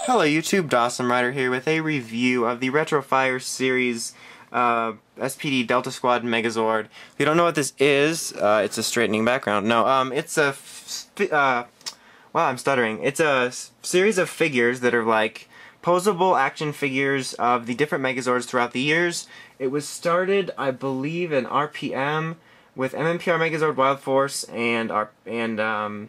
Hello YouTube, Dawson Rider here with a review of the RetroFire series SPD Delta Squad Megazord. If you don't know what this is, it's a straightening background. No, it's a wow, I'm stuttering. It's a series of figures that are like posable action figures of the different Megazords throughout the years. It was started, I believe, in RPM with MMPR Megazord Wild Force and RPM's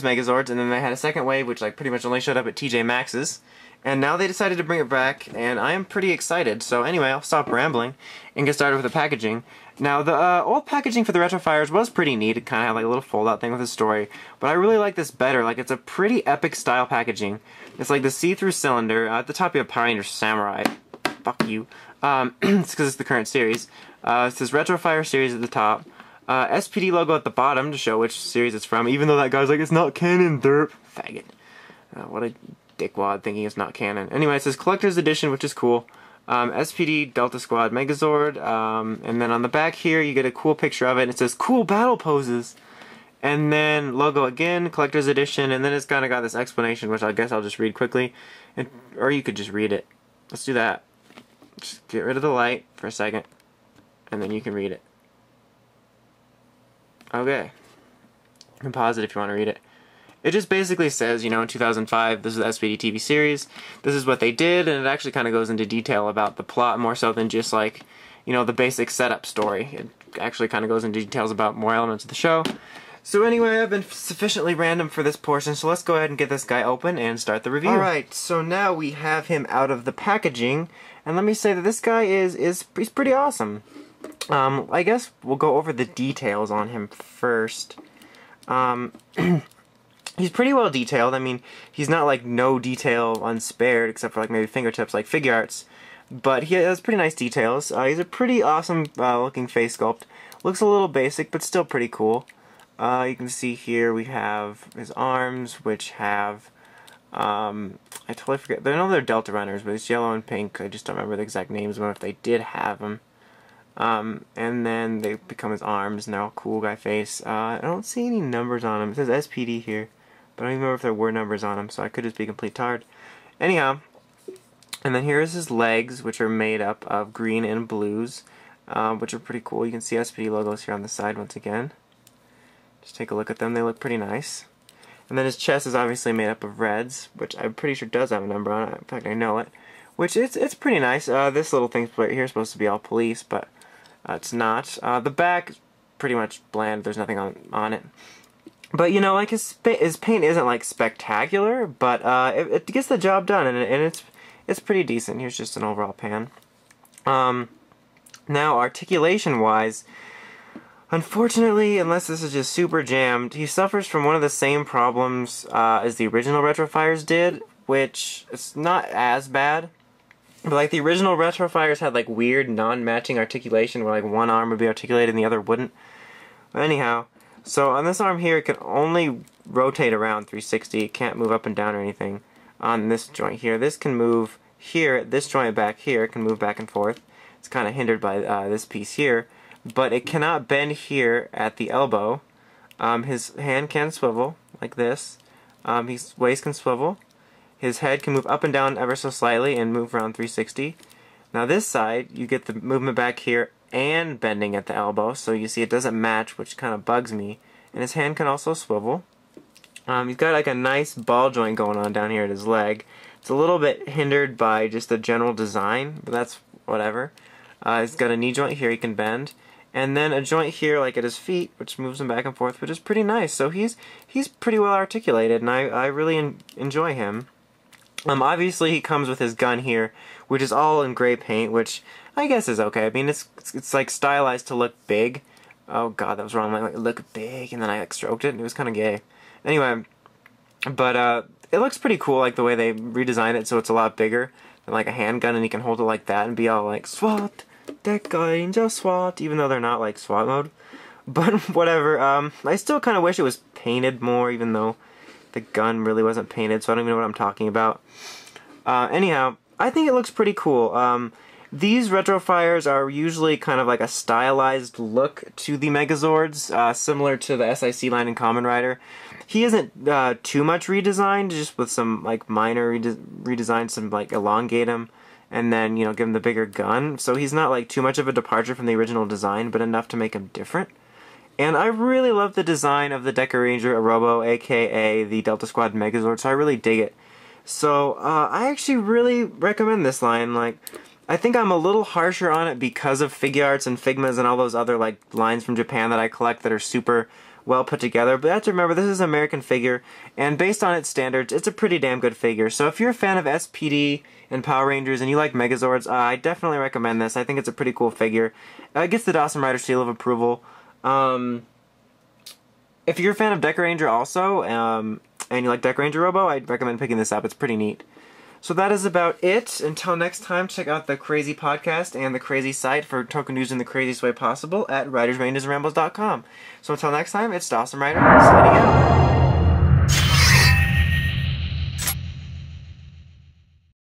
Megazords, and then they had a second wave which like pretty much only showed up at TJ Maxx's, and now they decided to bring it back, and I am pretty excited. So anyway, I'll stop rambling and get started with the packaging. Now the old packaging for the RetroFires was pretty neat. It kind of had like a little fold-out thing with a story, but I really like this better. Like, it's a pretty epic style packaging. It's like the see-through cylinder. At the top you have Power Rangers Samurai. Fuck you. It's because it's the current series. It says RetroFire series at the top. SPD logo at the bottom to show which series it's from, even though that guy's like, it's not canon, derp. Faggot. What a dickwad thinking it's not canon. Anyway, it says Collector's Edition, which is cool. SPD Delta Squad Megazord, and then on the back here you get a cool picture of it, and it says cool battle poses. And then logo again, Collector's Edition, and then it's kind of got this explanation, which I guess I'll just read quickly. Or you could just read it. Let's do that. Just get rid of the light for a second, and then you can read it. Okay. You can pause it if you want to read it. It just basically says, you know, in 2005, this is the SPD TV series, this is what they did, and it actually kind of goes into detail about the plot more so than just like, you know, the basic setup story. It actually kind of goes into details about more elements of the show. So anyway, I've been sufficiently random for this portion, so let's go ahead and get this guy open and start the review. Alright, so now we have him out of the packaging, and let me say that this guy he's pretty awesome. I guess we'll go over the details on him first. He's pretty well detailed. I mean, he's not like no detail unspared, except for like maybe fingertips like Figure Arts. But he has pretty nice details. He's a pretty awesome looking face sculpt. Looks a little basic, but still pretty cool. You can see here we have his arms, which have, I totally forget. I know they're Delta Runners, but it's yellow and pink. I just don't remember the exact names of them if they did have them. And then they become his arms, and they're all cool guy face. I don't see any numbers on him. It says SPD here, but I don't even remember if there were numbers on him, so I could just be complete tard. Anyhow, and then here is his legs, which are made up of green and blues, which are pretty cool. You can see SPD logos here on the side once again. Just take a look at them. They look pretty nice. And then his chest is obviously made up of reds, which I'm pretty sure does have a number on it. In fact, I know it. Which it's pretty nice. This little thing right here is supposed to be all police, but it's not. The back is pretty much bland. There's nothing on it. But you know, like his paint isn't like spectacular, but it gets the job done, and it's pretty decent. Here's just an overall pan. Now, articulation-wise, unfortunately, unless this is just super jammed, he suffers from one of the same problems as the original RetroFires did, which is not as bad. But like the original RetroFires had like weird non-matching articulation where like one arm would be articulated and the other wouldn't. But anyhow, so on this arm here it can only rotate around 360. It can't move up and down or anything on this joint here. This can move here, this joint back here can move back and forth. It's kind of hindered by this piece here. But it cannot bend here at the elbow. His hand can swivel like this. His waist can swivel. His head can move up and down ever so slightly and move around 360. Now this side, you get the movement back here and bending at the elbow, so you see it doesn't match, which kind of bugs me. And his hand can also swivel. He's got like a nice ball joint going on down here at his leg. It's a little bit hindered by just the general design, but that's whatever. He's got a knee joint here he can bend. And then a joint here like at his feet, which moves him back and forth, which is pretty nice. So he's pretty well articulated, and I really enjoy him. Obviously he comes with his gun here, which is all in gray paint, which I guess is okay. I mean, it's like stylized to look big. Oh god, that was wrong. Like look big, and then I like stroked it, and it was kind of gay. Anyway, but it looks pretty cool, like the way they redesigned it, so it's a lot bigger than like a handgun, and he can hold it like that and be all like SWAT, Deca SWAT, even though they're not like SWAT mode. But whatever. I still kind of wish it was painted more, even though the gun really wasn't painted, so I don't even know what I'm talking about. Anyhow, I think it looks pretty cool. These RetroFires are usually kind of like a stylized look to the Megazords, similar to the SIC line in Kamen Rider. He isn't too much redesigned, just with some like minor redesigns, some like elongate him, and then, you know, give him the bigger gun. So he's not like too much of a departure from the original design, but enough to make him different. And I really love the design of the Deca Ranger Robo, aka the Delta Squad Megazord, so I really dig it. So I actually really recommend this line. Like, I think I'm a little harsher on it because of Figuarts and Figmas and all those other like lines from Japan that I collect that are super well put together. But you have to remember, this is an American figure, and based on its standards, it's a pretty damn good figure. So if you're a fan of SPD and Power Rangers and you like Megazords, I definitely recommend this. I think it's a pretty cool figure. It gets the Dawson Rider seal of approval. If you're a fan of Deca Ranger also, and you like Deca Ranger Robo, I'd recommend picking this up. It's pretty neat. So that is about it. Until next time, check out the Crazy Podcast and the Crazy site for token news in the craziest way possible at writersrangesandrambles.com. So until next time, it's Dawson Rider, signing out.